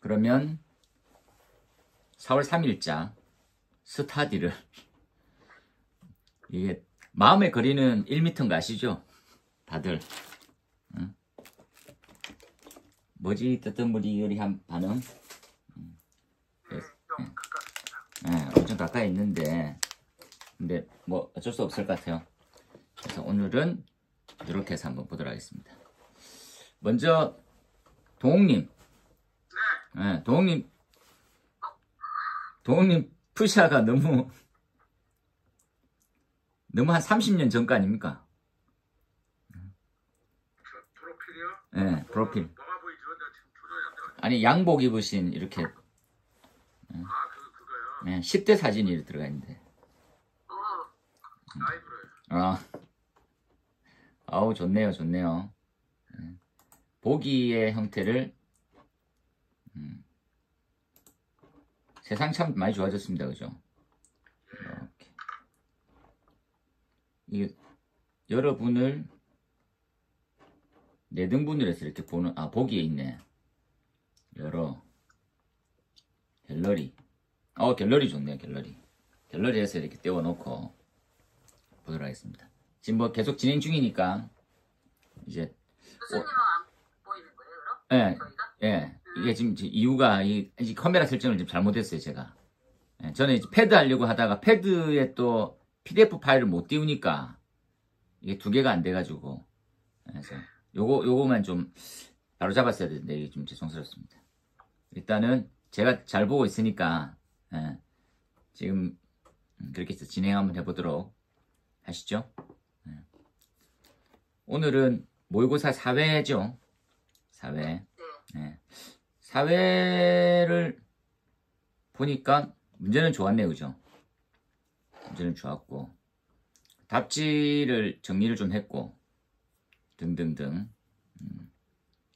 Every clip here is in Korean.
그러면 4월 3일자 스타디를 이게 마음의 거리는 1m인 거 아시죠? 다들 응? 뭐지 뜨뜻무리한 반응? 엄청 가까이 있는데 근데 뭐 어쩔 수 없을 것 같아요. 그래서 오늘은 이렇게 해서 한번 보도록 하겠습니다. 먼저 동욱님, 네, 동욱님 푸샤가 너무 한 30년 전 거 아닙니까? 프로필이요? 네, 프로필. 뭐가 보이죠? 내가 지금 조절이 안 돼가지고. 아니 양복 입으신 이렇게 그거요? 네, 10대 사진이 들어가 있는데. 라이브로요. 아우 좋네요. 보기의 형태를 세상 참 많이 좋아졌습니다, 그죠? 이렇게 이게 여러분을 4등분을 해서 이렇게 보는 보기에 있네. 여러 갤러리. 갤러리 좋네요, 갤러리에서 이렇게 떼워놓고 보도록 하겠습니다. 지금 뭐 계속 진행 중이니까 이제 교수님은 안 보이는 거예요, 그럼? 저희가? 예. 이게 지금 이유가 이 카메라 설정을 좀 잘못했어요, 제가. 예, 저는 이제 패드 하려고 하다가 패드에 또 PDF 파일을 못 띄우니까 이게 2개가 안 돼가지고 그래서 요거만 좀 바로 잡았어야 되는데 이게 좀 죄송스럽습니다. 일단은 제가 잘 보고 있으니까 지금 그렇게 해서 진행 한번 해보도록 하시죠. 오늘은 모의고사 4회죠. 4회. 네. 4회를 보니까 문제는 좋았네요, 그죠? 문제는 좋았고 답지를 정리를 좀 했고 등등등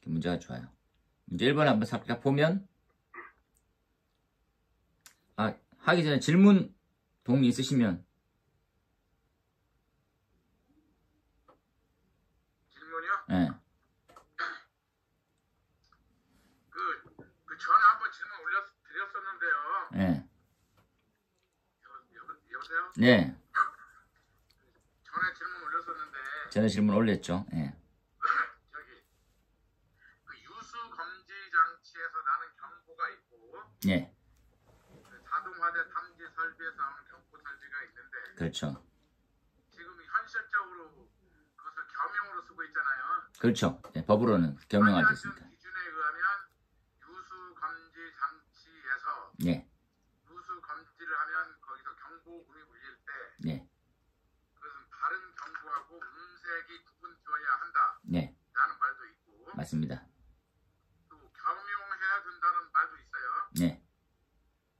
문제가 좋아요. 문제 1번 한번 살짝 보면 하기 전에 질문 동의 있으시면 질문이요? 네. 그 전에 한번 질문 드렸었는데요. 네. 여보세요? 네. 전에 질문 올렸었는데 전에 질문 올렸죠. 네. 저기 그 유수 검지 장치에서 나는 경보가 있고 네. 그 자동화된 탐지 설비에서 나오는 경보 설비가 있는데 그렇죠. 지금 현실적으로 그것을 겸용으로 쓰고 있잖아요. 그렇죠. 네, 법으로는 겸용화되어 있습니다. 기준에 의하면 유수 검지 장치에서 네. 유수 검지를 하면 거기서 경보음이 울릴 때 네. 그것은 다른 경보하고 음색이 구분되어야 한다. 네. 라는 말도 있고 맞습니다. 또 겸용해야 된다는 말도 있어요. 네.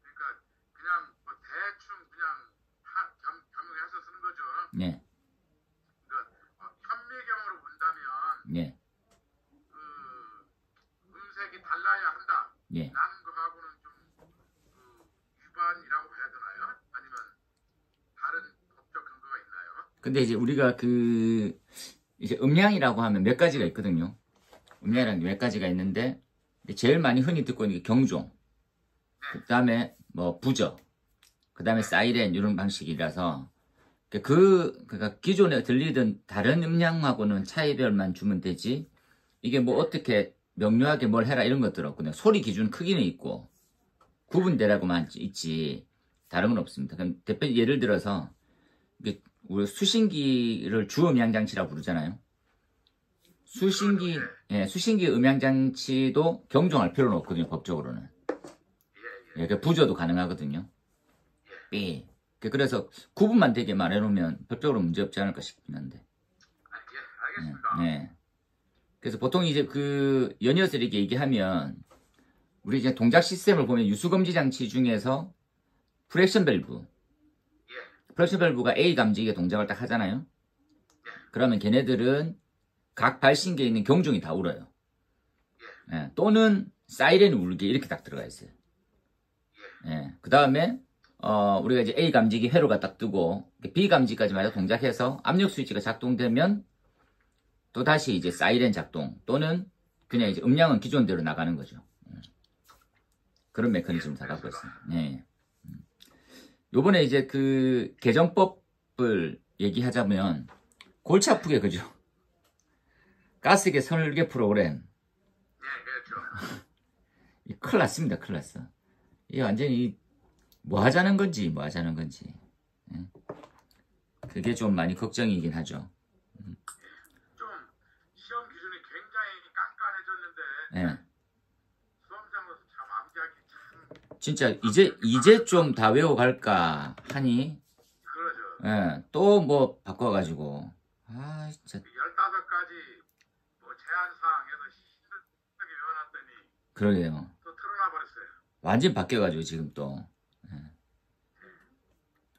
그러니까 그냥 뭐 대충 그냥 겸용해서 쓰는 거죠. 네. 그러니까 현미경으로 본다면 네. 그 음색이 달라야 한다. 네. 라는 거하고는 좀 위반이라고 해야 되나요? 아니면 다른 법적 근거가 있나요? 근데 이제 우리가 이제 음량이라고 하면 몇 가지가 있거든요. 음량이라는 게 몇 가지가 있는데 제일 많이 흔히 듣고 있는 게 경종, 그 다음에 뭐 부저, 그 다음에 사이렌 이런 방식이라서 그러니까 기존에 들리던 다른 음량하고는 차이별만 주면 되지 이게 뭐 어떻게 명료하게 뭘 해라 이런 것들 없고 그냥 소리 기준 크기는 있고 구분되라고만 있지 다른 건 없습니다. 그럼 대표 예를 들어서 이게 우리 수신기를 주음향장치라고 부르잖아요. 수신기 음향장치도 경종할 필요는 없거든요, 법적으로는. 그 부저도 가능하거든요. 삐. 그래서 구분만 되게 말해놓으면 법적으로 문제 없지 않을까 싶긴 한데. 알겠습니다. 네. 그래서 보통 이제 연이어서 이렇게 얘기하면 우리 이제 동작 시스템을 보면 유수검지 장치 중에서 프렉션 밸브가 A 감지기의 동작을 딱 하잖아요. 그러면 걔네들은 각 발신기에 있는 경종이 다 울어요. 예, 또는 사이렌이 울게 이렇게 딱 들어가 있어요. 예, 그 다음에 우리가 이제 A 감지기 회로가 딱 뜨고 B 감지기까지 마저 동작해서 압력 스위치가 작동되면 또 다시 이제 사이렌 작동 또는 그냥 이제 음량은 기존대로 나가는 거죠. 그런 메커니즘을 다 갖고 있어요. 예. 요번에 이제 그 개정법을 얘기하자면 골치 아프게 그죠? 가스계 설계 프로그램. 그렇죠. 큰일 났습니다. 큰일 났어. 이게 완전히 뭐 하자는 건지 예. 그게 좀 많이 걱정이긴 하죠. 좀 시험 기준이 굉장히 깐깐해졌는데 예. 수험생으로서 참 암기하기 참 진짜 이제 좀 다 외워갈까 하니 그러죠. 예. 또 뭐 바꿔가지고 아 진짜 15가지 뭐 제한사항에서 힘들게 외워놨더니 그러게요. 또 틀어놔 버렸어요. 완전 바뀌어가지고 지금 또 예.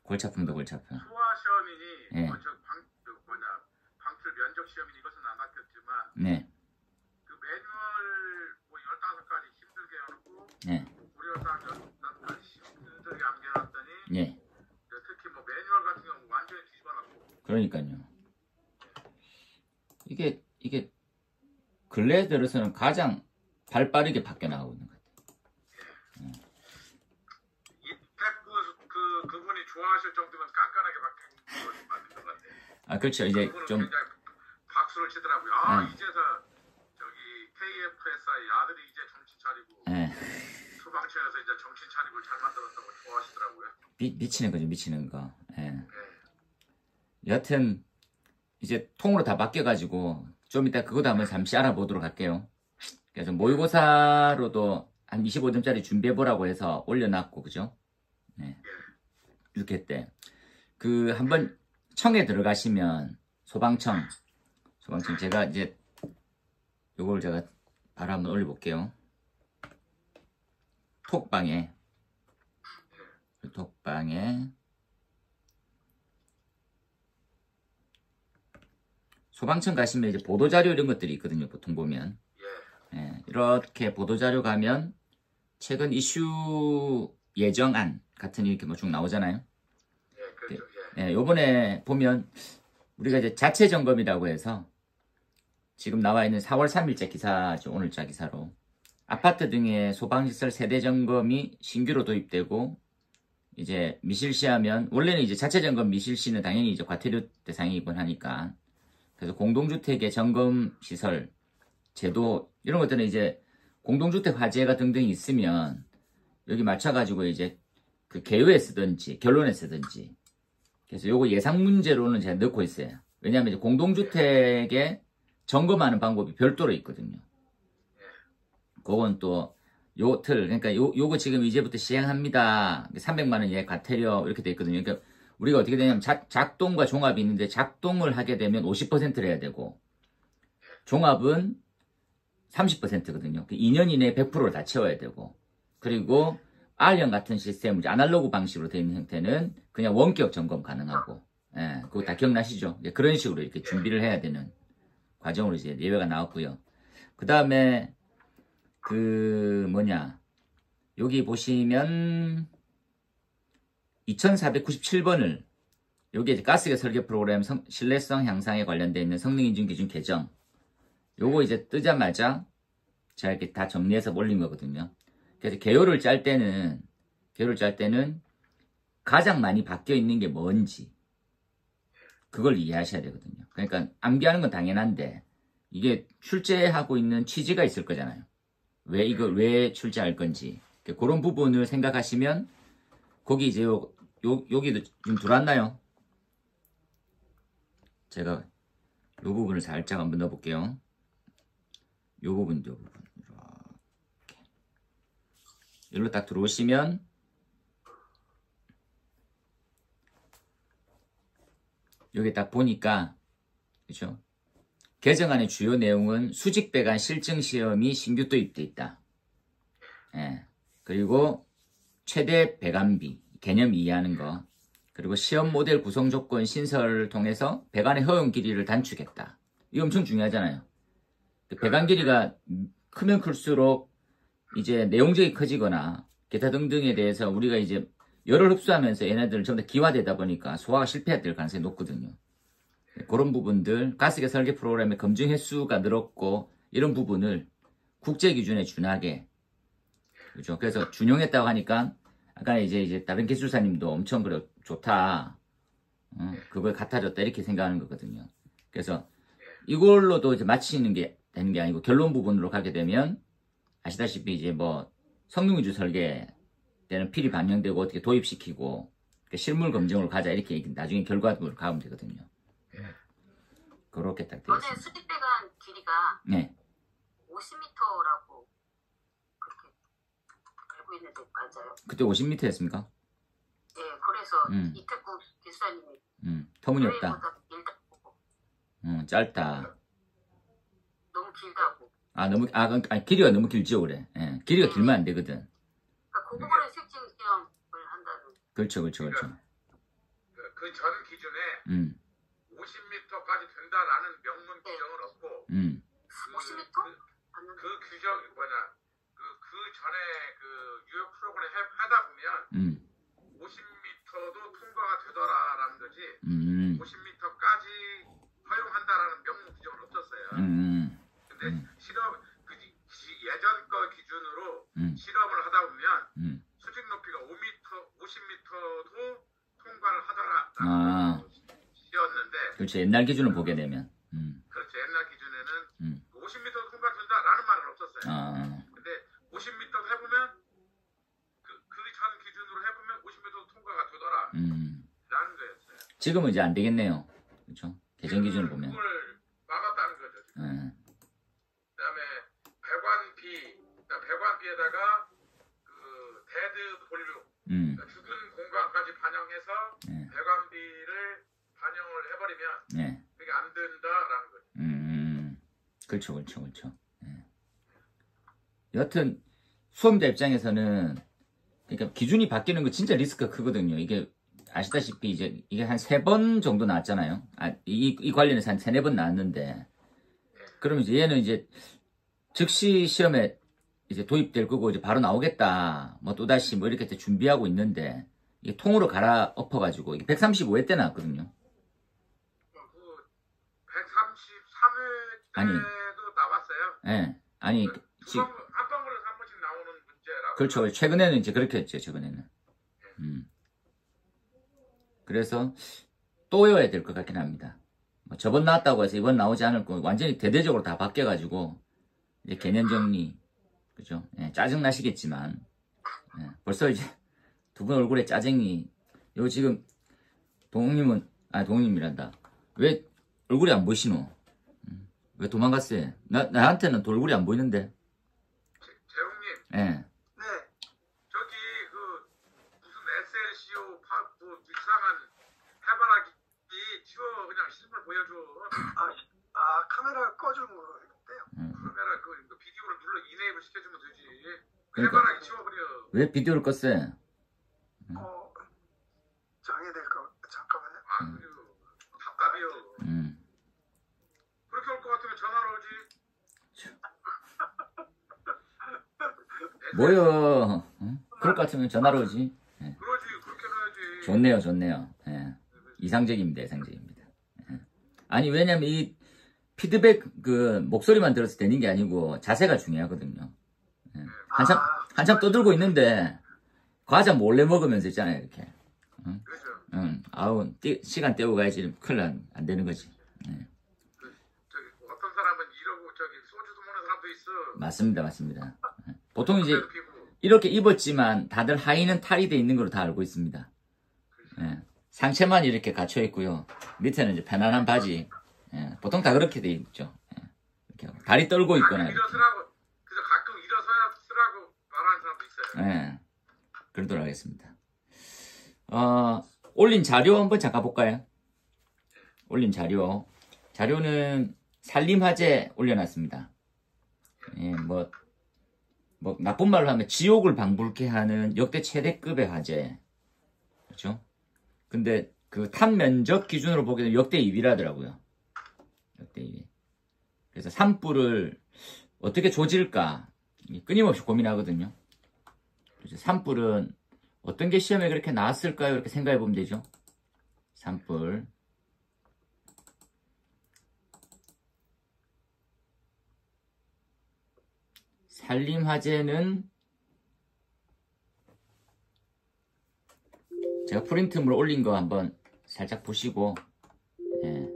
골치 아픕니다. 골치 아파. 수화 시험이니 예. 방출 면접 시험이니 이것은 안 바뀌었지만 네. 그 매뉴얼 뭐 15가지 힘들게 해놓고 예. 무료사항 15가지 힘들게 암기해놨더니 예. 특히 뭐 매뉴얼 같은 경우 완전히 뒤집어놨고 그러니까요. 이게 근래 들어서는 가장 발 빠르게 바뀌어 나가고 있는 것 같아요. 이태구 그분이 좋아하실 정도면 깐깐하게 바뀐 거 맞는 것 같아요. 아 그렇죠. 이제 그분은 좀 굉장히 박수를 치더라고요. 이제서 저기 KFSI 아들이 이제 정신 차리고 예. 소방청에서 이제 정신 차리고 잘 만들었다고 좋아하시더라고요. 미치는 거죠. 미치는 거. 예. 네. 여하튼 이제 통으로 다 바뀌어가지고 좀 이따 그것도 한번 잠시 알아보도록 할게요. 그래서 모의고사로도 한 25점짜리 준비해보라고 해서 올려놨고 그죠? 네. 이렇게 했대. 그 한번 청에 들어가시면 소방청 제가 이제 요걸 제가 바로 한번 올려볼게요. 톡방에 소방청 가시면 이제 보도자료 이런 것들이 있거든요. 보통 보면 예, 이렇게 보도자료 가면 최근 이슈 예정안 같은 이렇게 뭐 쭉 나오잖아요. 그렇죠. 예, 요번에 보면 우리가 이제 자체 점검이라고 해서 지금 나와 있는 4월 3일자 기사죠. 오늘자 기사로 아파트 등의 소방시설 세대 점검이 신규로 도입되고 이제 미실시하면 원래는 이제 자체 점검 미실시는 당연히 이제 과태료 대상이곤 하니까 그래서 공동주택의 점검시설 제도 이런 것들은 이제 공동주택 화재가 등등이 있으면 여기 맞춰가지고 이제 그 개요에 쓰든지 결론에 쓰든지 그래서 요거 예상 문제로는 제가 넣고 있어요. 왜냐하면 이제 공동주택에 점검하는 방법이 별도로 있거든요. 그건 또 요 틀 그러니까 요거 지금 이제부터 시행합니다. 300만원 예 과태료 이렇게 돼 있거든요. 그러니까 우리가 어떻게 되냐면 작동과 종합이 있는데 작동을 하게 되면 50%를 해야 되고 종합은 30%거든요. 2년 이내에 100%를 다 채워야 되고 그리고 R형 같은 시스템, 아날로그 방식으로 되어 있는 형태는 그냥 원격 점검 가능하고 예, 그거 다 기억나시죠? 그런 식으로 이렇게 준비를 해야 되는 과정으로 이제 예외가 나왔고요. 그 다음에 여기 보시면 2497번을 여기 이제 가스계 설계 프로그램 신뢰성 향상에 관련되어 있는 성능인증 기준 개정 요거 이제 뜨자마자 제가 이렇게 다 정리해서 올린 거거든요. 그래서 개요를 짤 때는 가장 많이 바뀌어 있는 게 뭔지 그걸 이해하셔야 되거든요. 그러니까 암기하는 건 당연한데 이게 출제하고 있는 취지가 있을 거잖아요. 왜 출제할 건지 그런 부분을 생각하시면 거기 이제 여기도 좀 들어왔나요? 제가 요 부분을 살짝 한번 넣어볼게요. 요 부분 이렇게 여기로 딱 들어오시면 여기 딱 보니까 그렇죠? 개정안의 주요 내용은 수직 배관 실증 시험이 신규 도입돼 있다. 예. 그리고 최대 배관비 개념 이해하는 거 그리고 시험 모델 구성 조건 신설을 통해서 배관의 허용 길이를 단축했다. 이거 엄청 중요하잖아요. 배관 길이가 크면 클수록 이제 내용적이 커지거나 기타 등등에 대해서 우리가 이제 열을 흡수하면서 얘네들 전부 다 기화되다 보니까 소화가 실패될 가능성이 높거든요. 그런 부분들 가스계 설계 프로그램의 검증 횟수가 늘었고 이런 부분을 국제 기준에 준하게 그죠? 그래서 준용했다고 하니까 아까 이제 다른 기술사님도 엄청 그래 좋다. 그걸 갖다줬다 이렇게 생각하는 거거든요. 그래서 이걸로도 이제 마치는 게 되는 게 아니고 결론 부분으로 가게 되면 아시다시피 이제 뭐 성능위주 설계 때는 필이 반영되고 어떻게 도입시키고 실물 검증으로 가자 이렇게 나중에 결과물로 가면 되거든요. 그렇게 딱 되어 어제 있습니다. 수직배관 길이가 네. 50m라고 그렇게 알고 있는데 맞아요? 그때 50m였습니까? 예, 그래서 이태구 기사님이 터무니없다. 저희보다 길다고 짧다. 너무 길다고. 아니, 길이가 너무 길죠, 그래. 예, 길이가 길면 안 되거든. 그러니까 그 부분을 실증 시험을 한다는. 그렇죠. 그 전 기준에 50m까지 된다라는 명문 규정은 없고 50m? 그 규정 그 전에 그 유효 프로그램 하다 보면 50m도 통과가 되더라라는 거지 50m까지 허용한다라는 명문 규정은 없었어요. 근데 실험 예전 거 기준으로 실험을 하다 보면 수직 높이가 50m도 통과를 하더라라는 시였는데 그렇죠. 옛날 기준을 보게 되면 그렇죠. 옛날 기준에는 50m도 통과된다라는 말은 없었어요. 근데 50m도 해보면 그 전 기준으로 해보면 50m도 통과가 되더라 라는 거였어요. 지금은 이제 안 되겠네요. 그렇죠. 개정 기준을 보면. 그걸 막았다는 거죠. 그다음에 배관비에다가 그 데드 볼륨 그러니까 죽은 공간까지 반영해서 배관비를 반영을 해버리면 그게 안 된다라는 거죠. 그렇죠. 여하튼 수험자 입장에서는 그러니까 기준이 바뀌는 거 진짜 리스크가 크거든요. 이게 아시다시피 이제 이게 한 3번 정도 나왔잖아요. 이 관련해서 한 3-4번 나왔는데 그러면 이제 얘는 이제 즉시 시험에 이제 도입될 거고 이제 바로 나오겠다. 뭐 또다시 뭐 이렇게 준비하고 있는데 이게 통으로 갈아엎어가지고 이게 135회 때 나왔거든요. 그 133회 아니. 때도 나왔어요. 예. 아니 지금 한 번 걸려서 한 번씩 나오는 문제라고. 그렇죠. 최근에는 이제 그렇게 했죠. 최근에는. 그래서 또 외워야 될 것 같긴 합니다. 뭐 저번 나왔다고 해서 이번 나오지 않을 거 완전히 대대적으로 다 바뀌어가지고 이제 개념 정리 그죠? 예, 짜증 나시겠지만 벌써 이제 두 분 얼굴에 짜증이 요 지금 동욱님이란다. 왜 얼굴이 안 보이시노? 왜 도망갔어요? 나한테는 얼굴이 안 보이는데. 재웅님. 예. 네. 저기 그 무슨 SLCO 뭐 이상한 해바라기 치워 그냥 실물 보여줘. 카메라 꺼주는 거였대요. 카메라 그 비디오를 눌러 이네이블 시켜주면 되지. 그러니까. 해바라기 치워버려. 왜 비디오를 껐어요? 장애될까 잠깐만요. 그리고 답답해요. 그렇게 올 것 같으면 전화로 오지. 뭐요? 그럴 것 같으면 전화로 오지. 그러지 그렇게 해야지. 좋네요. 예. 이상적입니다. 예. 아니 왜냐면 이 피드백 그 목소리만 들어서 되는 게 아니고 자세가 중요하거든요. 예. 한참 떠들고 있는데 과자 몰래 먹으면서 있잖아요 이렇게. 그렇죠. 시간 때우고 가야지 큰일 안 되는 거지. 예. 저기 어떤 사람은 이러고 저기 소주도 먹는 사람도 있어. 맞습니다. 보통 이제 담배도 피고. 이렇게 입었지만 다들 하의는 탈이 돼 있는 걸로 다 알고 있습니다. 예. 상체만 이렇게 갇혀 있고요. 밑에는 이제 편안한 바지. 예. 보통 다 그렇게 돼 있죠. 예. 이렇게 하고. 다리 떨고 있거나. 가끔 일어서라고 그래서 가끔 일어서야 쓰라고 말하는 사람도 있어요. 예. 그러도록 하겠습니다. 올린 자료 한번 잠깐 볼까요? 올린 자료는 산림화재 올려놨습니다. 예, 뭐 나쁜 말로 하면 지옥을 방불케 하는 역대 최대급의 화재. 그렇죠? 근데 그 탄 면적 기준으로 보게 되면 역대 2위라더라고요. 역대 2위. 그래서 산불을 어떻게 조질까 끊임없이 고민하거든요. 그래서 산불은 어떤 게 시험에 그렇게 나왔을까요? 이렇게 생각해 보면 되죠. 산불. 산림화재는 제가 프린트물 올린 거 한번 살짝 보시고, 예.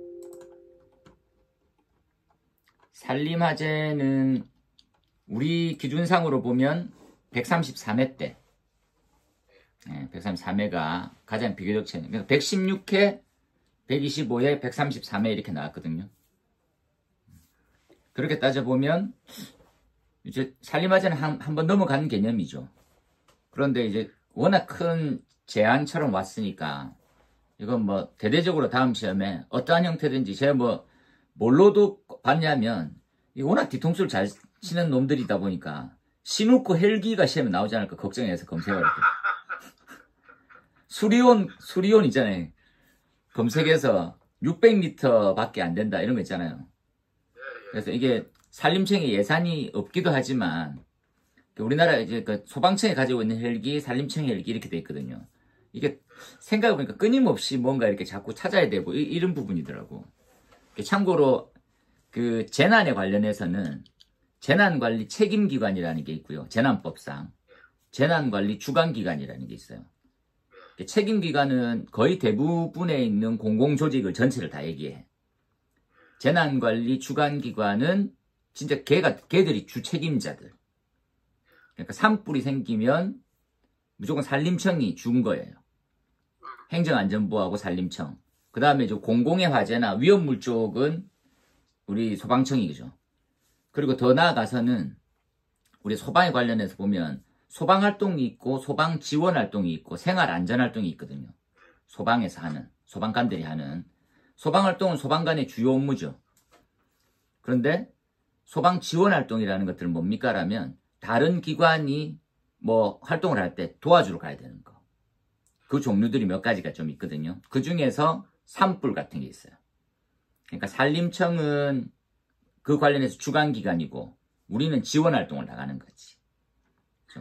산림화재는 우리 기준상으로 보면 133회대, 예, 133회가 가장 비교적 체는, 그러니까 116회, 125회, 133회 이렇게 나왔거든요. 그렇게 따져보면 이제 산림화재는 한 번 넘어가는 개념이죠. 그런데 이제 워낙 큰 제안처럼 왔으니까 이건 뭐 대대적으로 다음 시험에 어떠한 형태든지 제가 뭐 뭘로도 봤냐면 이 워낙 뒤통수를 잘 치는 놈들이다 보니까 시누코 헬기가 시험에 나오지 않을까 걱정해서 검색을 했거든요. 수리온 있잖아요. 검색해서 600m 밖에 안 된다 이런 거 있잖아요. 그래서 이게 산림청에 예산이 없기도 하지만 우리나라 이제 그 소방청이 가지고 있는 헬기, 산림청 헬기 이렇게 돼 있거든요. 이게 생각해보니까 끊임없이 뭔가 이렇게 자꾸 찾아야 되고 이런 부분이더라고. 참고로 그 재난에 관련해서는 재난관리 책임기관이라는 게 있고요. 재난법상 재난관리 주관기관이라는 게 있어요. 책임기관은 거의 대부분에 있는 공공조직을 전체를 다 얘기해. 재난관리 주관기관은 진짜 걔들이 주책임자들. 그러니까 산불이 생기면 무조건 산림청이 준 거예요. 행정안전부하고 산림청. 그 다음에 이제 공공의 화재나 위험물 쪽은 우리 소방청이죠. 그리고 더 나아가서는 우리 소방에 관련해서 보면 소방활동이 있고 소방지원활동이 있고 생활안전활동이 있거든요. 소방에서 하는, 소방관들이 하는. 소방활동은 소방관의 주요 업무죠. 그런데 소방지원활동이라는 것들은 뭡니까? 라면 다른 기관이 뭐 활동을 할 때 도와주러 가야 되는 거. 그 종류들이 몇 가지가 좀 있거든요. 그 중에서 산불 같은 게 있어요. 그러니까 산림청은 그 관련해서 주관기관이고 우리는 지원활동을 나가는 거지.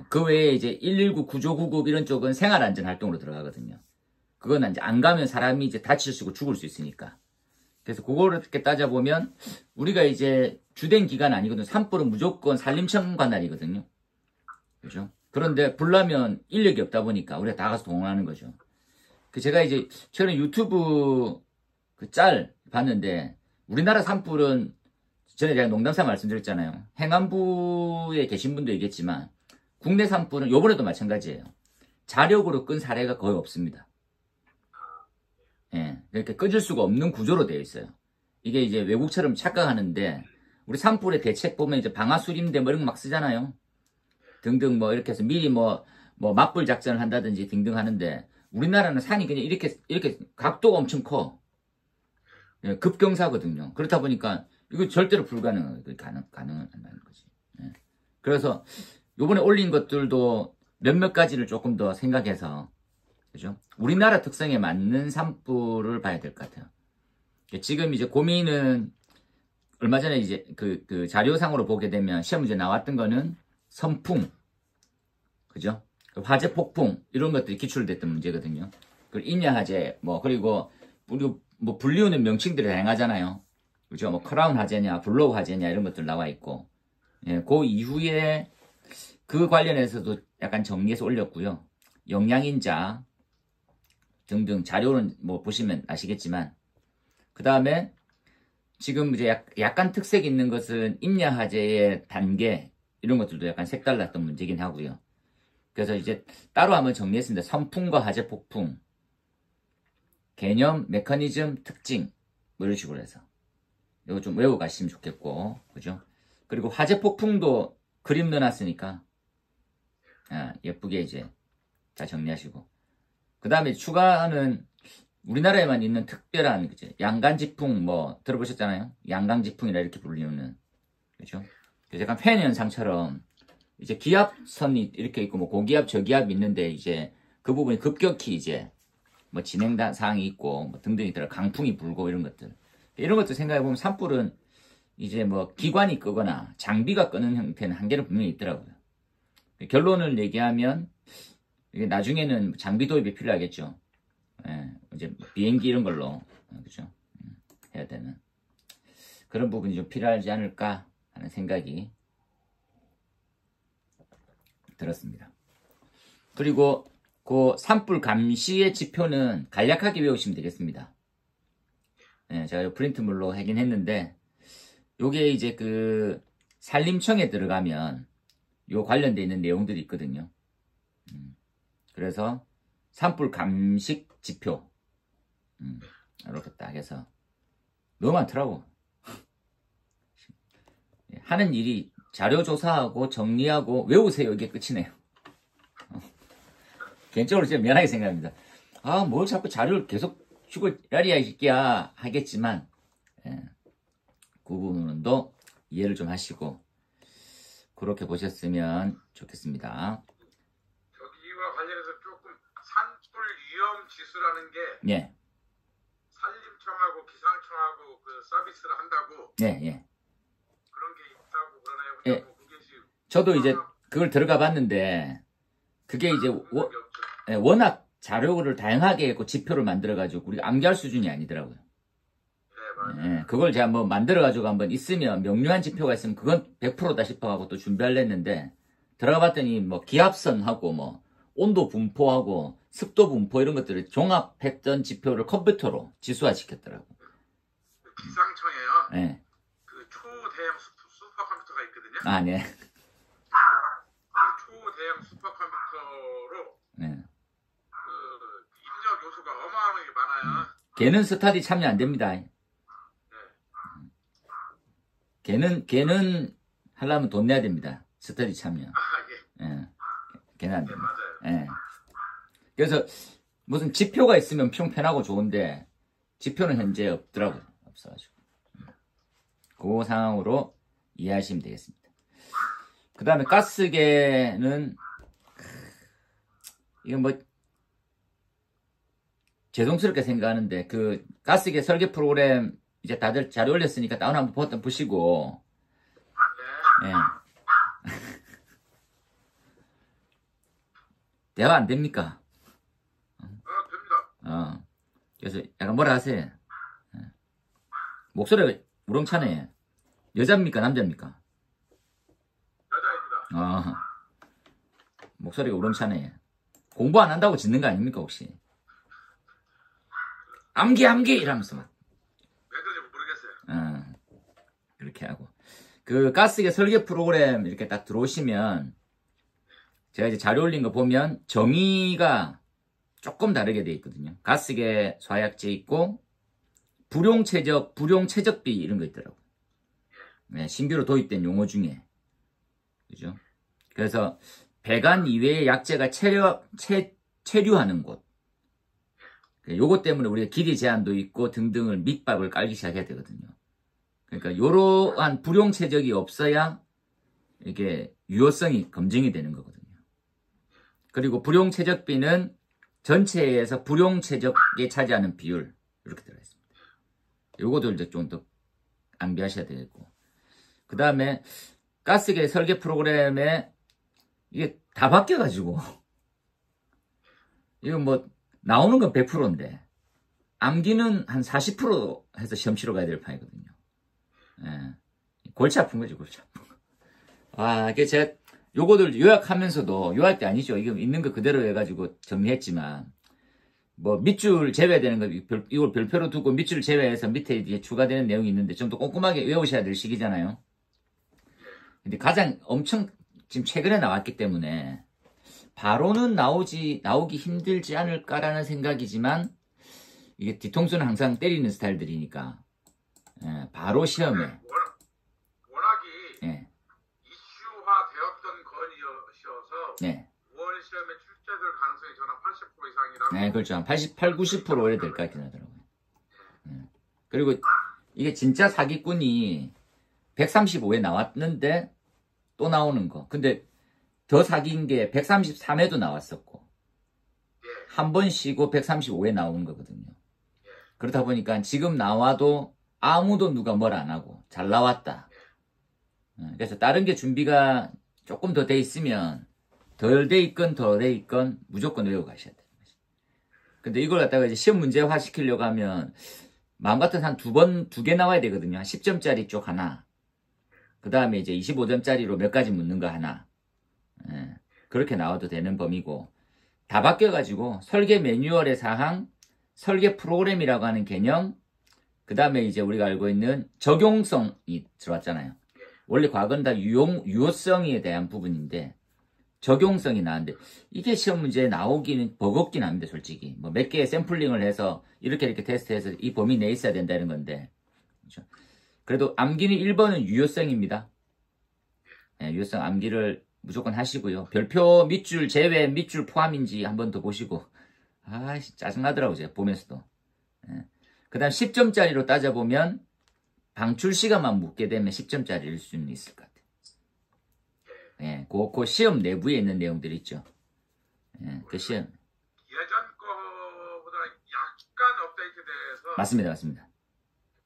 그 외에 이제 119 구조구급 이런 쪽은 생활안전활동으로 들어가거든요. 그건 이제 안 가면 사람이 이제 다칠 수 있고 죽을 수 있으니까. 그래서 그거를 이렇게 따져보면 우리가 이제 주된 기관 아니거든요. 산불은 무조건 산림청 관할이거든요. 그죠? 그런데 불나면 인력이 없다 보니까 우리가 다 가서 동원하는 거죠. 제가 이제 최근에 유튜브 그 짤 봤는데 우리나라 산불은 전에 제가 농담삼아 말씀드렸잖아요. 행안부에 계신 분도 얘기했지만 국내 산불은 요번에도 마찬가지예요. 자력으로 끈 사례가 거의 없습니다. 예, 이렇게 꺼질 수가 없는 구조로 되어 있어요. 이게 이제 외국처럼 착각하는데 우리 산불의 대책 보면 이제 방아수림대 뭐 이런 거 막 쓰잖아요. 등등 뭐 이렇게 해서 미리 뭐 맞불 작전을 한다든지 등등 하는데 우리나라는 산이 그냥 이렇게 각도가 엄청 커. 예, 급경사거든요. 그렇다 보니까 이거 절대로 불가능한 가능한다는 거지. 예. 그래서 요번에 올린 것들도 몇몇 가지를 조금 더 생각해서 그죠? 우리나라 특성에 맞는 산불을 봐야 될 것 같아요. 지금 이제 고민은 얼마 전에 이제 그 자료상으로 보게 되면 시험 문제 나왔던 거는 선풍, 그죠? 화재 폭풍 이런 것들이 기출됐던 문제거든요. 그리고 임야화재 그리고 뭐 불리우는 명칭들이 다양하잖아요. 그죠? 뭐 크라운 화재냐, 블로우 화재냐 이런 것들 나와 있고, 예, 그 이후에 그 관련해서도 약간 정리해서 올렸고요. 영양인자 등등 자료는 뭐 보시면 아시겠지만, 그 다음에 지금 이제 약간 특색 있는 것은 임야화재의 단계 이런 것들도 약간 색달랐던 문제긴 하고요. 그래서 이제 따로 한번 정리했습니다. 선풍과 화재 폭풍, 개념, 메커니즘, 특징 뭐 이런 식으로 해서 이거 좀 외우고 가시면 좋겠고, 그죠? 그리고 화재 폭풍도 그림 넣어놨으니까 예쁘게 이제 잘 정리하시고, 그 다음에 추가는 우리나라에만 있는 특별한 그죠? 양간지풍 뭐 들어보셨잖아요. 양강지풍이라 이렇게 불리는, 그죠? 그래서 약간 팬 현상처럼 이제 기압선이 이렇게 있고 뭐 고기압 저기압이 있는데 이제 그 부분이 급격히 이제 뭐 진행 사항이 있고 뭐 등등이 있더라. 강풍이 불고 이런 것들 생각해 보면 산불은 이제 뭐 기관이 끄거나 장비가 끄는 형태는 한계는 분명히 있더라고요. 결론을 얘기하면 이게 나중에는 장비 도입이 필요하겠죠. 예, 이제 비행기 이런 걸로 그죠? 해야 되는 그런 부분이 좀 필요하지 않을까 하는 생각이 들었습니다. 그리고 그 산불 감시의 지표는 간략하게 외우시면 되겠습니다. 예, 제가 프린트물로 하긴 했는데, 요게 이제 그 산림청에 들어가면 요 관련돼 있는 내용들이 있거든요. 그래서 산불 감식 지표. 이렇게 딱 해서 너무 많더라고. 하는 일이 자료 조사하고 정리하고 외우세요. 이게 끝이네요. 개인적으로 진짜 미안하게 생각합니다. 아, 뭘 자꾸 자료를 계속 주고 야리야 이끼야 하겠지만, 예, 그 부분도 이해를 좀 하시고 그렇게 보셨으면 좋겠습니다. 저기와 관련해서 조금 산불 위험 지수라는 게 예. 산림청하고 기상청하고 그 서비스를 한다고 예, 예. 그런 게 있다고 그러나요? 예. 뭐 그게 지금 저도 이제 그걸 들어가 봤는데 그게 이제 워낙 자료를 다양하게 했고 지표를 만들어가지고 우리가 암기할 수준이 아니더라고요. 네, 맞아요. 예, 그걸 제가 한번 만들어가지고 한번 있으면 명료한 지표가 있으면 그건 100%다 싶어가지고 또 준비하려 했는데 들어가 봤더니 뭐 기압선하고 뭐 온도 분포하고 습도 분포 이런 것들을 종합했던 지표를 컴퓨터로 지수화 시켰더라고. 기상청에요. 예. 그 초대형 슈퍼컴퓨터가 있거든요. 아, 네. 그 초대형 슈퍼컴퓨터로 네. 그 입력 요소가 어마어마하게 많아요. 걔는 스타디 참여 안 됩니다. 걔는 하려면 돈 내야 됩니다. 스터디 참여. 아, 예. 예. 걔는 안 네, 됩니다. 맞아요. 예. 그래서 무슨 지표가 있으면 편하고 좋은데 지표는 현재 없더라고요. 없어가지고. 그 상황으로 이해하시면 되겠습니다. 그 다음에 가스계는 이건 뭐 죄송스럽게 생각하는데 그 가스계 설계 프로그램 이제 다들 자료 올렸으니까 다운 한번 보시고 예. 대화 안 됩니까? 됩니다. 그래서 약간 뭐라 하세요? 예. 목소리가 우렁차네. 여자입니까? 남자입니까? 여자입니다. 목소리가 우렁차네. 공부 안 한다고 짖는 거 아닙니까, 혹시? 암기 이러면서 막. 왜 그런지 모르겠어요. 그렇게 하고. 그 가스계 설계 프로그램 이렇게 딱 들어오시면 제가 이제 자료 올린 거 보면 정의가 조금 다르게 돼 있거든요. 가스계 소약제 있고 불용 최적비 이런 거 있더라고요. 네, 신규로 도입된 용어 중에. 그죠? 그래서 배관 이외의 약재가 체류하는 곳. 요것 때문에 우리가 길이 제한도 있고 등등을 밑밥을 깔기 시작해야 되거든요. 그러니까 이러한 불용 최적이 없어야 이게 유효성이 검증이 되는 거거든요. 그리고 불용 최적비는 전체에서 불용 최적에 차지하는 비율 이렇게 들어가 있습니다. 요것도 이제 좀 더 암기하셔야 되겠고. 그 다음에 가스계 설계 프로그램에 이게 다 바뀌어가지고 이거 뭐 나오는 건 100%인데 암기는 한 40% 해서 시험 치러 가야 될 판이거든요. 예. 골치 아픈 거지, 골치 아픈 거. 이게 제가 요거들 요약하면서도 요약 때 아니죠. 이거 있는 거 그대로 해가지고 정리했지만 뭐 밑줄 제외되는 거 이걸 별표로 두고 밑줄 제외해서 밑에 이제 추가되는 내용이 있는데 좀 더 꼼꼼하게 외우셔야 될 시기잖아요. 근데 가장 엄청 지금 최근에 나왔기 때문에 바로는 나오기 힘들지 않을까라는 생각이지만 이게 뒤통수는 항상 때리는 스타일들이니까 바로 시험에 워낙이 예. 이슈화되었던 건이어서 네. 5월 시험에 출제될 가능성이 저는 80% 이상이라고. 네, 그렇죠. 한 88, 90% 오래 될 것 같긴 하더라고요. 그리고 이게 진짜 사기꾼이 135에 나왔는데 또 나오는 거. 근데 더 사기인 게 133에도 나왔었고 한 번 쉬고 135에 나오는 거거든요. 그렇다 보니까 지금 나와도 아무도 누가 뭘 안 하고 잘 나왔다. 그래서 다른 게 준비가 조금 더 돼 있으면 덜 돼 있건 덜 돼 있건 무조건 외우고 가셔야 돼요. 근데 이걸 갖다가 이제 시험 문제화 시키려고 하면 마음 같아서 한 두 개 나와야 되거든요. 한 10점짜리 쪽 하나. 그 다음에 이제 25점짜리로 몇 가지 묻는 거 하나. 그렇게 나와도 되는 범위고 다 바뀌어가지고 설계 매뉴얼의 사항, 설계 프로그램이라고 하는 개념, 그 다음에 이제 우리가 알고 있는 적용성이 들어왔잖아요. 원래 과거는 다 유효성에 대한 부분인데 적용성이 나왔는데 이게 시험 문제에 나오기는 버겁긴 합니다. 솔직히 뭐 몇 개의 샘플링을 해서 이렇게 테스트해서 이 범위 내에 있어야 된다는 건데 그렇죠? 그래도 암기는 1번은 유효성입니다. 네, 유효성 암기를 무조건 하시고요. 별표 밑줄 제외 밑줄 포함인지 한 번 더 보시고 짜증나더라고요. 제가 보면서도. 네. 그 다음 10점짜리로 따져보면 방출 시간만 묻게 되면 10점짜리일 수는 있을 것 같아요. 예, 그 시험 내부에 있는 내용들이 있죠. 예, 그 시험. 예전 거보다 약간 업데이트돼서. 맞습니다.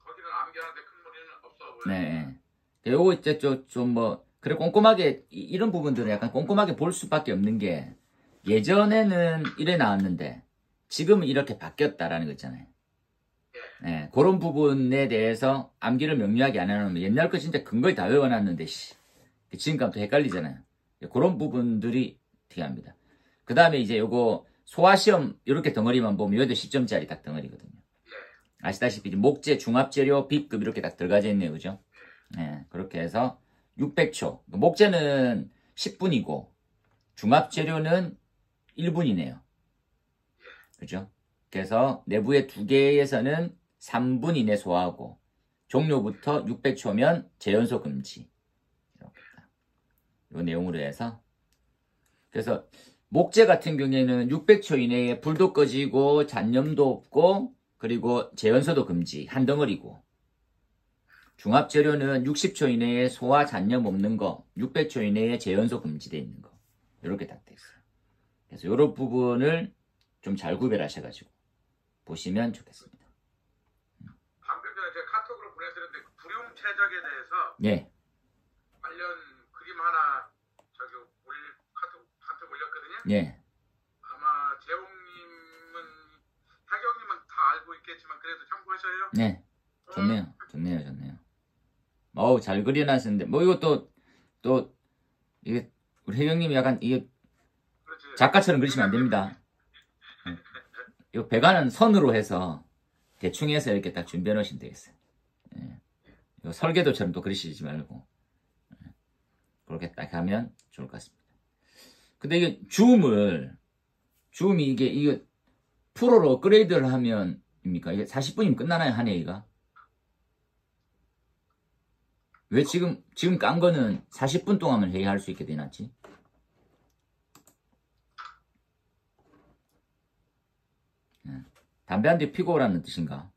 거기는 암기하는데 큰 무리는 없어 보여요. 네. 요거 이제 좀 뭐, 그래 꼼꼼하게, 이런 부분들은 약간 꼼꼼하게 볼 수밖에 없는 게, 예전에는 이래 나왔는데, 지금은 이렇게 바뀌었다라는 거 있잖아요. 예, 그런 부분에 대해서 암기를 명료하게 안 해놓으면 옛날 거 진짜 근거에 다 외워놨는데 지금까지 또 헷갈리잖아요. 그런 부분들이 필요합니다. 그 다음에 이제 요거 소화시험 이렇게 덩어리만 보면 여기도 10점짜리 딱 덩어리거든요. 아시다시피 목재, 중합재료, B급 이렇게 딱 들어가져 있네요. 그죠? 예, 그렇게 해서 600초. 목재는 10분이고 중합재료는 1분이네요. 그죠? 그래서 내부의 2개에서는 3분 이내 소화하고 종료부터 600초면 재연소 금지. 이 내용으로 해서 그래서 목재 같은 경우에는 600초 이내에 불도 꺼지고 잔염도 없고 그리고 재연소도 금지 한 덩어리고 중합재료는 60초 이내에 소화 잔염 없는 거 600초 이내에 재연소 금지되어 있는 거 이렇게 딱 돼 있어요. 그래서 이런 부분을 좀 잘 구별하셔가지고 보시면 좋겠습니다. 방금 전에 제가 카톡으로 보내드렸는데 불용 최적에 대해서 예. 관련 그림 하나 저기 카톡 올렸거든요. 예. 아마 재홍님은 혜경님은 다 알고 있겠지만 그래도 참고하셔요. 네. 좋네요. 어우 잘 그려놨었는데 뭐 이것도 또 이게 우리 혜경님이 약간 이게 그렇지. 작가처럼 그리시면 안 됩니다. 이 배관은 선으로 해서 대충 해서 이렇게 딱 준비해 놓으시면 되겠어요. 예. 요 설계도처럼 또 그리시지 말고 예. 그렇게 딱 하면 좋을 것 같습니다. 근데 이게 줌이 이게 프로로 업그레이드를 하면입니까? 이게 40분이면 끝나나요, 한 회의가? 왜 지금 깐 거는 40분 동안만 회의할 수 있게 되놨지? 담배 한 대 피고 오라는 뜻인가?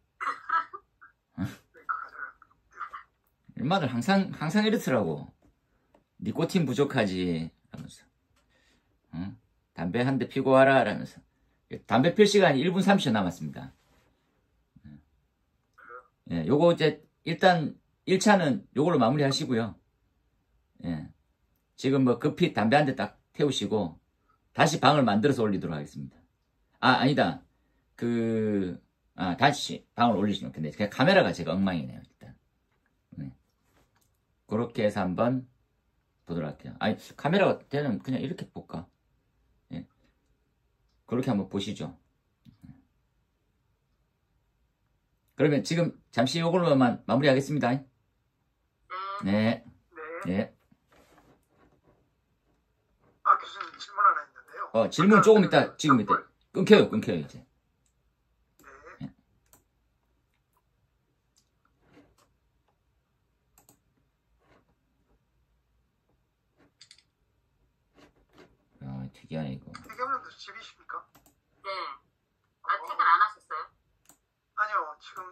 얼마들 항상 이렇더라고. 니코틴 부족하지. 라면서. 담배 한 대 피고 와라. 라면서. 담배 필 시간이 1분 30초 남았습니다. 예, 요거 이제, 일단, 1차는 요걸로 마무리 하시고요. 예. 지금 뭐 급히 담배 한 대 딱 태우시고, 다시 방을 만들어서 올리도록 하겠습니다. 아니다. 다시 방을 올리시면 근데 그냥 카메라가 제가 엉망이네요, 일단. 네. 그렇게 해서 한번 보도록 할게요. 아니, 카메라가 되면 그냥 이렇게 볼까? 예. 그렇게 한번 보시죠. 그러면 지금 잠시 이걸로만 마무리하겠습니다. 네. 네. 교수님 질문 하나 있는데요. 질문 조금 이따, 지금 이따. 끊겨요, 이제. 특이하네, 이거. 혜경님도 집이십니까? 네. 퇴근 안 하셨어요? 아니요, 지금